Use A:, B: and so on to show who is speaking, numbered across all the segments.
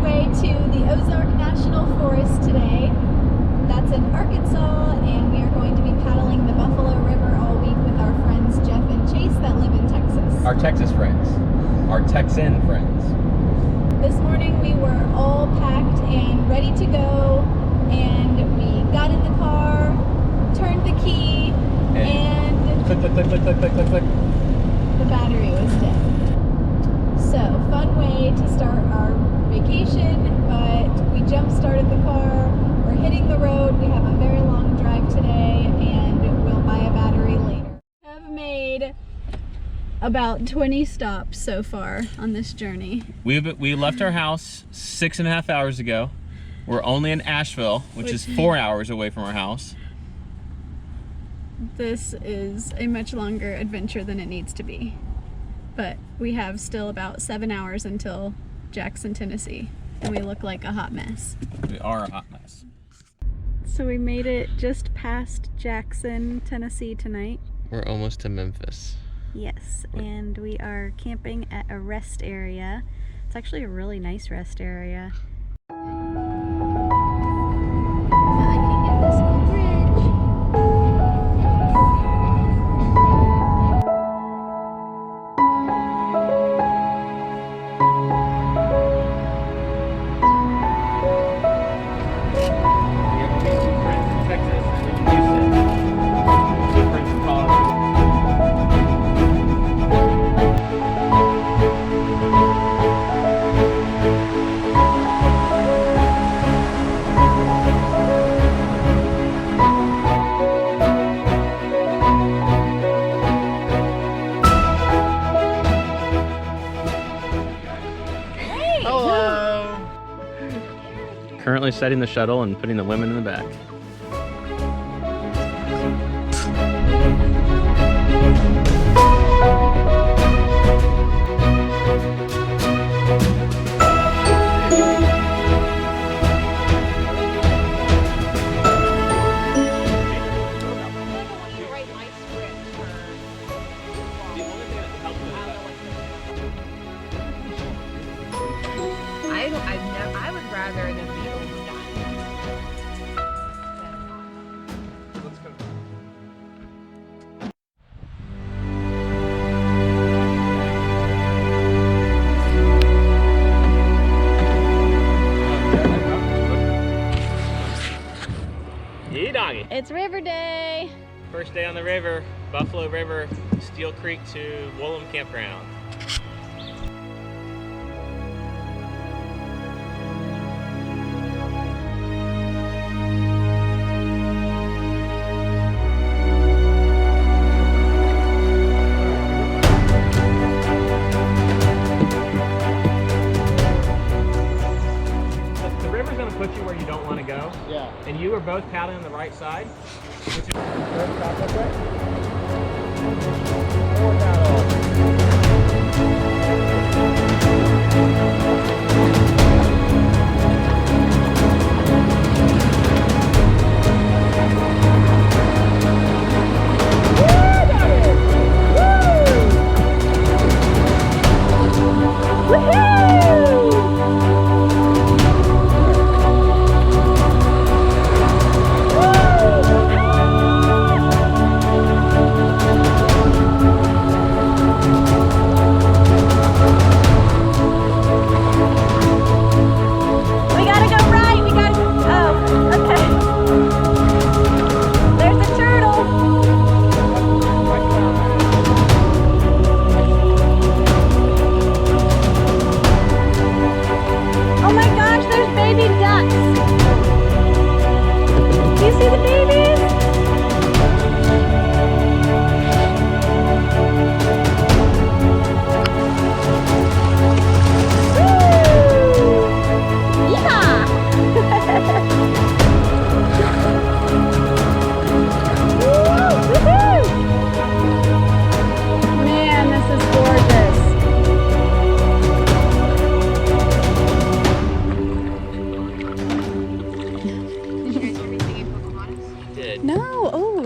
A: way to the National Forest today. That's in Arkansas, and we are going to be paddling the Buffalo River all week with our friends Jeff and Chase that live in Texas.
B: Our Texas friends. Our Texan friends.
A: This morning we were all packed and ready to go, and we got in the car, turned the key, and
B: click, click, click, click, click, click, click, click.
A: The battery was dead. So, fun way to start our vacation, but we jump-started the car, we're hitting the road, we have a very long drive today, and we'll buy a battery later. I've made about 20 stops so far on this journey.
B: We left our house 6.5 hours ago. We're only in Asheville, which is 4 hours away from our house.
A: This is a much longer adventure than it needs to be. But we have still about 7 hours until Jackson, Tennessee, and we look like a hot mess.
B: We are a hot mess.
A: So we made it just past Jackson, Tennessee tonight.
B: We're almost to Memphis.
A: Yes, and we are camping at a rest area. It's actually a really nice rest area. I can get this whole bridge.
B: Currently setting the shuttle and putting the women in the back.
C: I would rather than be overdone.
B: Let's go. Hey doggy.
A: It's River Day.
B: First day on the river, Buffalo River, Steel Creek to Woolham Campground. Put you where you don't want to go. Yeah. And you are both paddling on the right side. Which is forward paddle.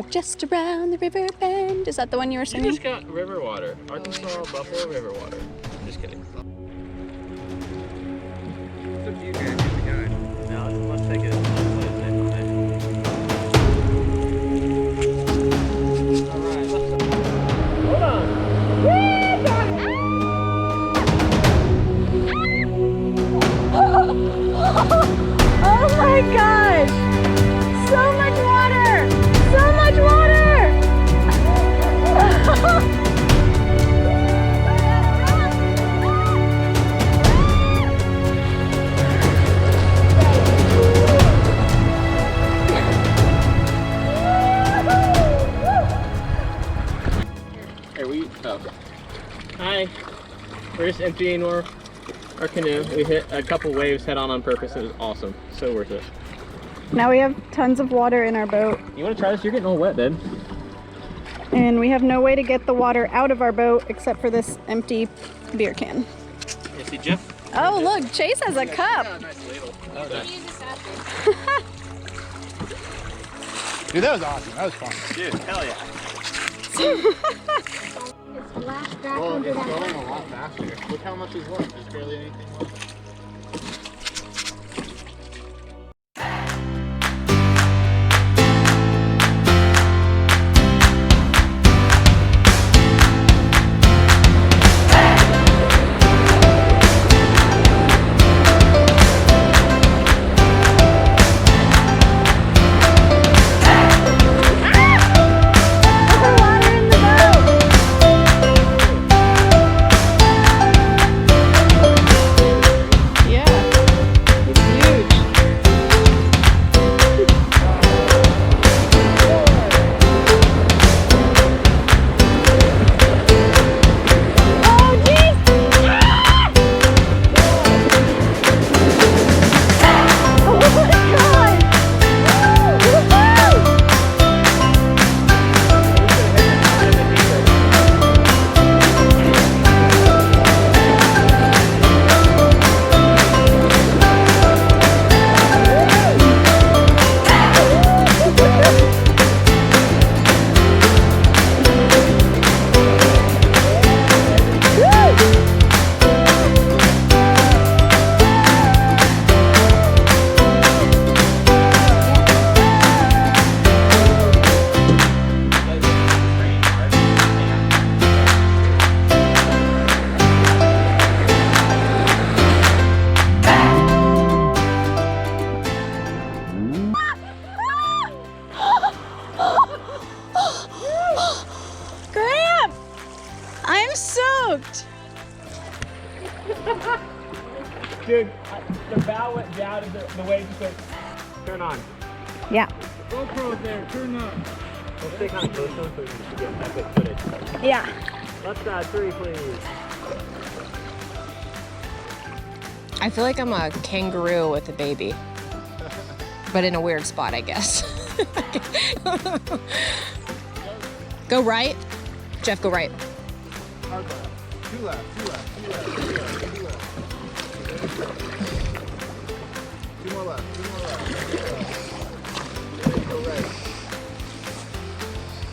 A: Just around the river bend. Is that the one you were singing?
B: You just got river water. Arkansas Buffalo river water. Just kidding. It's up to you.
A: Oh my gosh! So much water! So much water!
B: Hi. We're just emptying our canoe. We hit a couple waves head on purpose. It was awesome. So worth it.
A: Now we have tons of water in our boat.
B: You want to try this? You're getting all wet, babe.
A: And we have no way to get the water out of our boat except for this empty beer can.
B: You see Jeff?
A: Oh, look, Chase has a cup.
B: Oh, nice ladle. Oh, nice.
D: Dude, that was awesome. That was fun.
B: Dude, hell yeah.
E: Splash back
D: Well,
E: under
D: it's
E: that
D: going
E: boat.
D: a lot faster. Look how much is left. There's barely anything left.
B: Dude, the bow went down and the wave just went, turn on.
A: Yeah.
D: GoPro's there, turn up.
B: We'll stay kind of close to them so we can get epic footage.
A: Yeah.
B: Left side, 3, please.
C: I feel like I'm a kangaroo with a baby, but in a weird spot, I guess. Go right. Jeff, go right.
D: Hard left. Two left, two left, two left, two left, two left. Two more left, two more left, two left. Go right.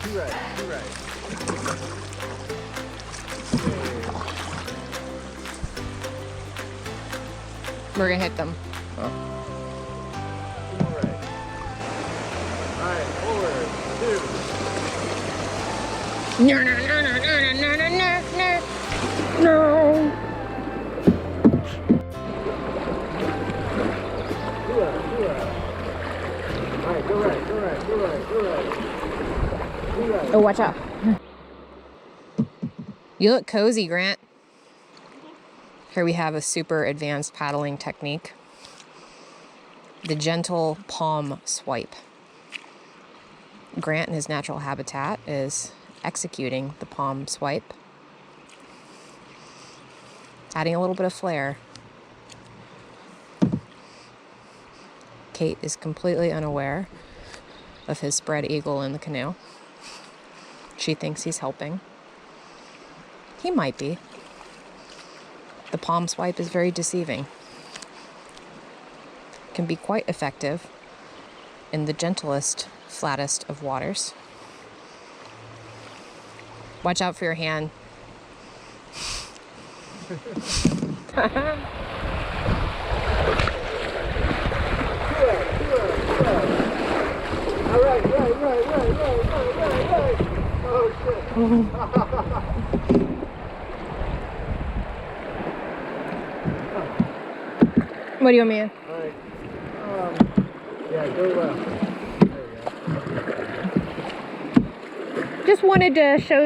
D: Two right, two right.
C: We're gonna hit them.
D: Two more right. Alright, forward, 2.
C: No, no, no, no, no, no, no, no, no. No.
D: Two left, two left. Alright, go right, go right, go right, go right. Two right.
C: Oh, watch out. You look cozy, Grant. Here we have a super advanced paddling technique. The gentle palm swipe. Grant in his natural habitat is executing the palm swipe, adding a little bit of flair. Kate is completely unaware of his spread eagle in the canoe. She thinks he's helping. He might be. The palm swipe is very deceiving. It can be quite effective in the gentlest, flattest of waters. Watch out for your hand.
D: Alright, right. Oh shit.
C: What do you want me to?
D: Alright. Yeah, go left. There you go.
C: Just wanted to show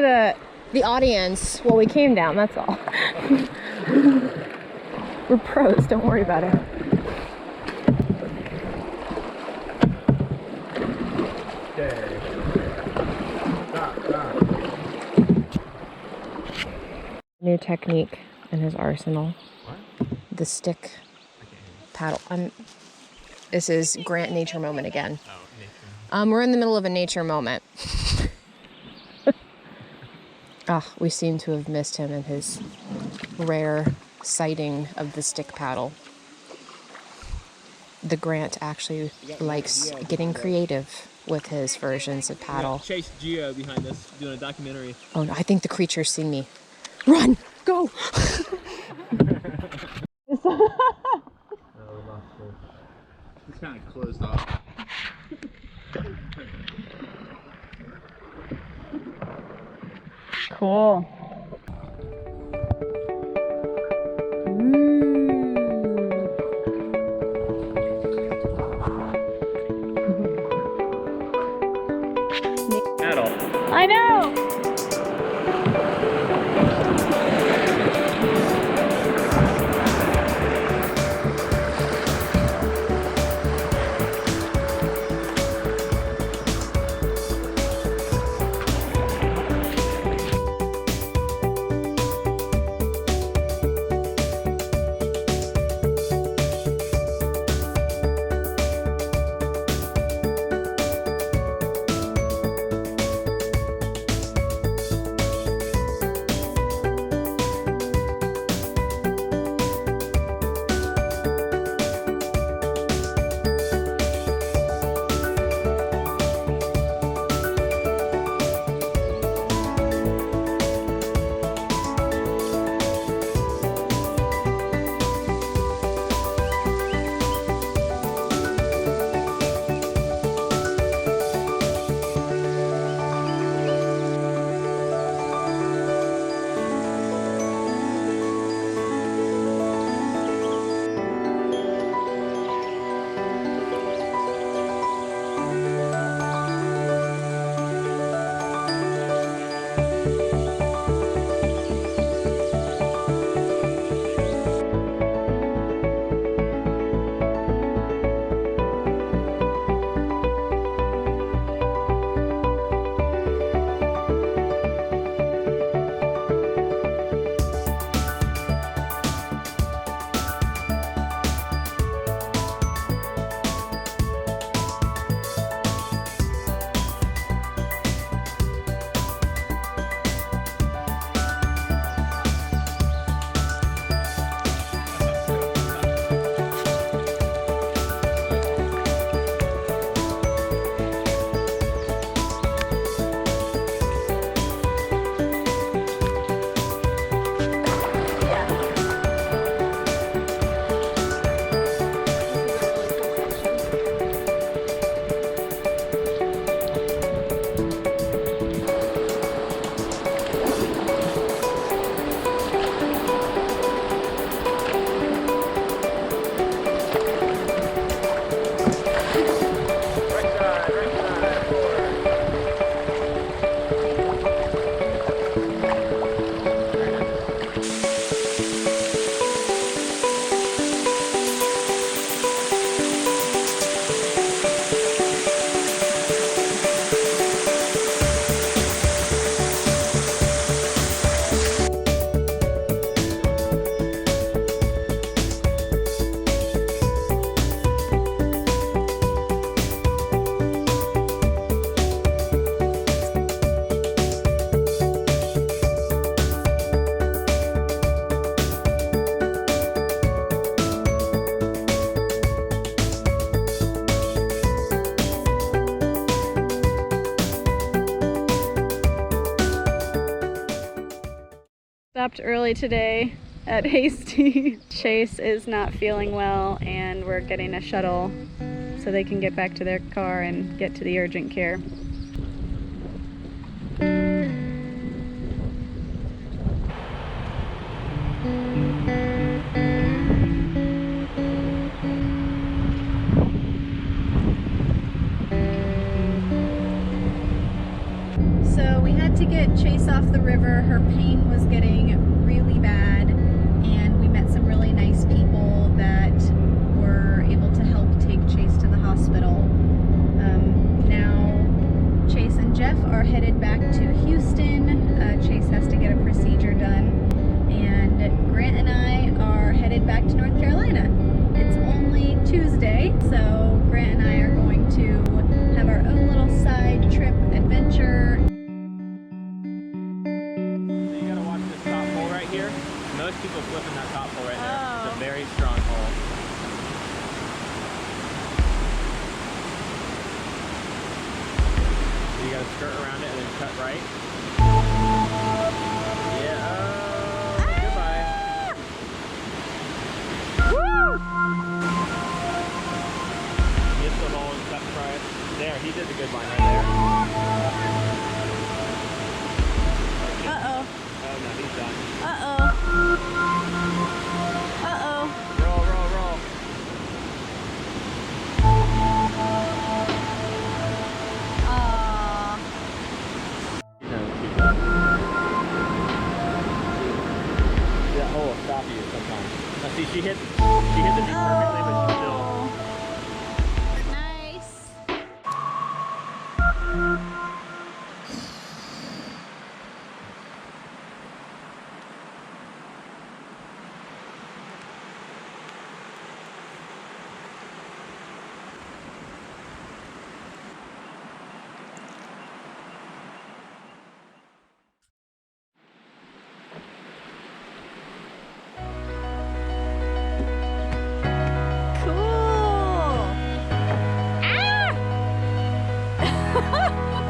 C: the audience what we came down, that's all. We're pros, don't worry about it.
D: Okay. Stop.
C: New technique in his arsenal.
B: What?
C: The stick paddle. This is Grant nature moment again.
B: Oh, nature.
C: We're in the middle of a nature moment. We seem to have missed him and his rare sighting of the stick paddle. The Grant actually likes getting creative with his versions of paddle.
B: Chase Geo behind us doing a documentary.
C: Oh no, I think the creature's seen me. Run! Go!
B: It's kind of closed off.
C: Cool.
B: Paddle.
A: I know!
E: Stopped early today at Hasty. Chase is not feeling well and we're getting a shuttle so they can get back to their car and get to the urgent care.
A: off the river. Her pain was getting really bad, and we met some really nice people that were able to help take Chase to the hospital. Now Chase and Jeff are headed back to Houston. Chase has to get a procedure done, and Grant and I are headed back to North Carolina. It's only Tuesday, so Grant and I are going to have our own little side trip adventure.
B: So you gotta watch this top pole right here. Most people flipping that top pole right there. It's a very strong pole. So you gotta skirt around it and then cut right. Yeah, goodbye. Get the hole and cut right. There, he did a good line right there.
A: Uh-oh.
B: Oh no, he's done.
A: Uh-oh. Uh-oh.
B: Roll, roll, roll.
A: Aww.
B: That hole will stop you sometimes. Now see, she hit the knee perfectly, but she still.
A: Nice.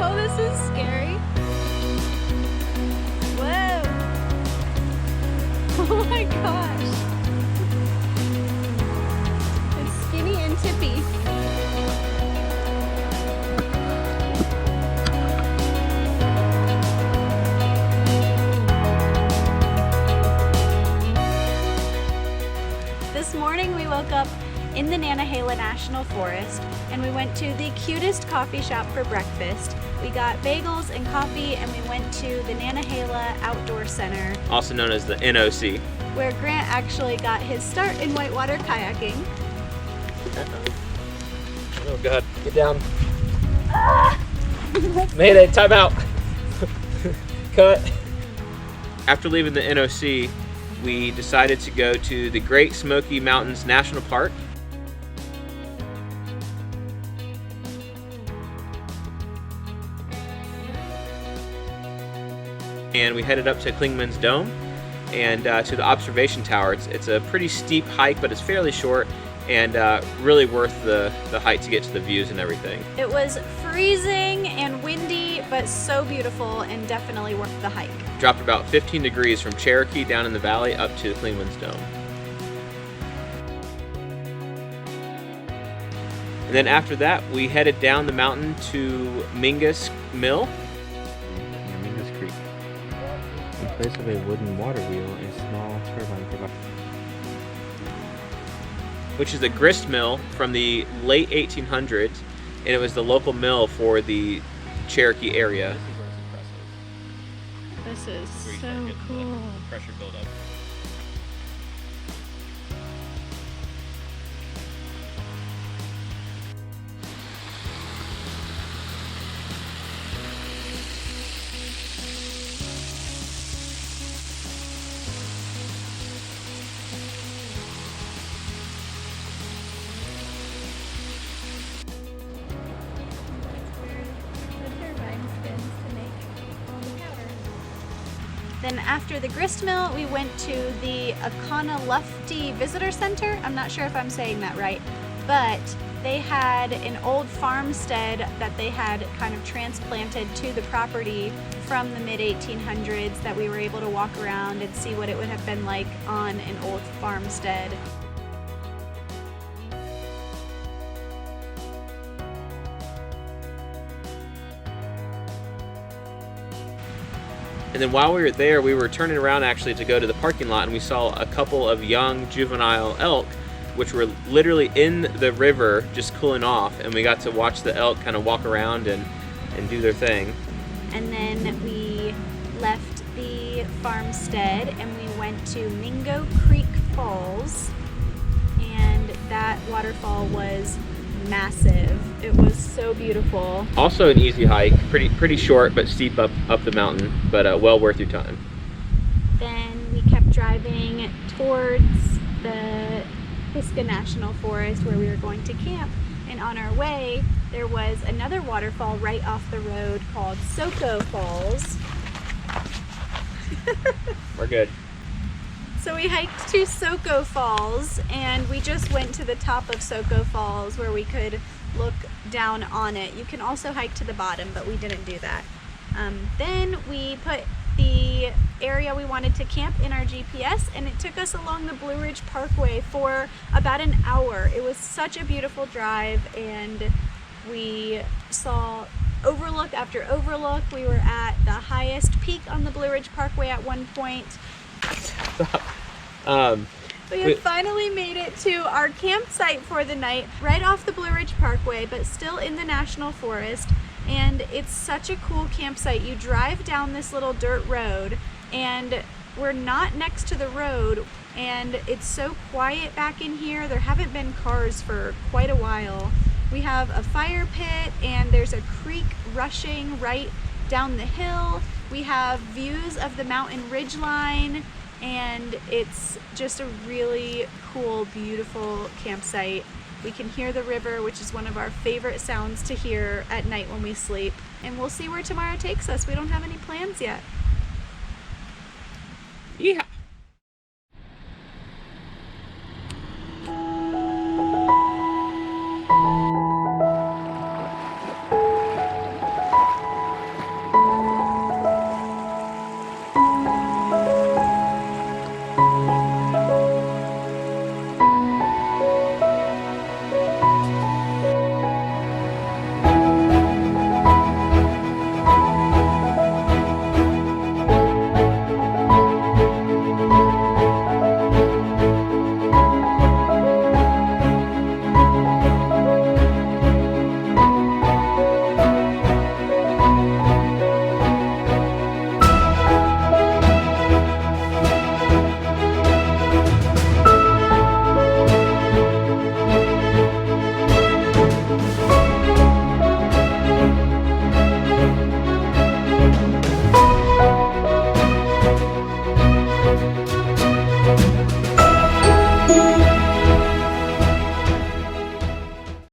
A: Oh, this is scary. Whoa. Oh my gosh. It's skinny and tippy. This morning we woke up in the Nantahala National Forest, and we went to the cutest coffee shop for breakfast. We got bagels and coffee, and we went to the Nantahala Outdoor Center,
B: Also known as the NOC.
A: where Grant actually got his start in whitewater kayaking.
B: Oh God, get down. Mayday, time out. Cut. After leaving the NOC, we decided to go to the Great Smoky Mountains National Park. And we headed up to Klingman's Dome and to the observation tower. It's a pretty steep hike, but it's fairly short and really worth the hike to get to the views and everything.
A: It was freezing and windy, but so beautiful and definitely worth the hike.
B: Dropped about 15 degrees from Cherokee down in the valley up to Klingman's Dome. And then after that, we headed down the mountain to Mingo's Mill. Mingo's Creek. In place of a wooden water wheel, a small turbine provides. Which is a grist mill from the late 1800s, and it was the local mill for the Cherokee area.
E: This is so cool.
B: Pressure buildup.
A: Then after the grist mill, we went to the Akanalufti Visitor Center. I'm not sure if I'm saying that right, but they had an old farmstead that they had kind of transplanted to the property from the mid-1800s that we were able to walk around and see what it would have been like on an old farmstead.
B: And then while we were there, we were turning around actually to go to the parking lot, and we saw a couple of young juvenile elk, which were literally in the river just cooling off, and we got to watch the elk kind of walk around and do their thing.
A: And then we left
E: farmstead and we went to Mingo Creek Falls, and that waterfall was massive. It was so beautiful.
B: Also an easy hike, pretty short but steep up the mountain, but well worth your time.
E: Then we kept driving towards the Hasty National Forest where we were going to camp, and on our way there was another waterfall right off the road called Soco Falls.
B: We're good.
E: So we hiked to Soco Falls, and we just went to the top of Soco Falls where we could look down on it. You can also hike to the bottom, but we didn't do that. Then we put the area we wanted to camp in our GPS, and it took us along the Blue Ridge Parkway for about an hour. It was such a beautiful drive, and we saw overlook after overlook. We were at the highest peak on the Blue Ridge Parkway at one point. We had finally made it to our campsite for the night, right off the Blue Ridge Parkway, but still in the National Forest. And it's such a cool campsite. You drive down this little dirt road, and we're not next to the road, and it's so quiet back in here. There haven't been cars for quite a while. We have a fire pit, and there's a creek rushing right down the hill. We have views of the mountain ridgeline, and it's just a really cool, beautiful campsite. We can hear the river, which is one of our favorite sounds to hear at night when we sleep. And we'll see where tomorrow takes us. We don't have any plans yet.
B: Yeah.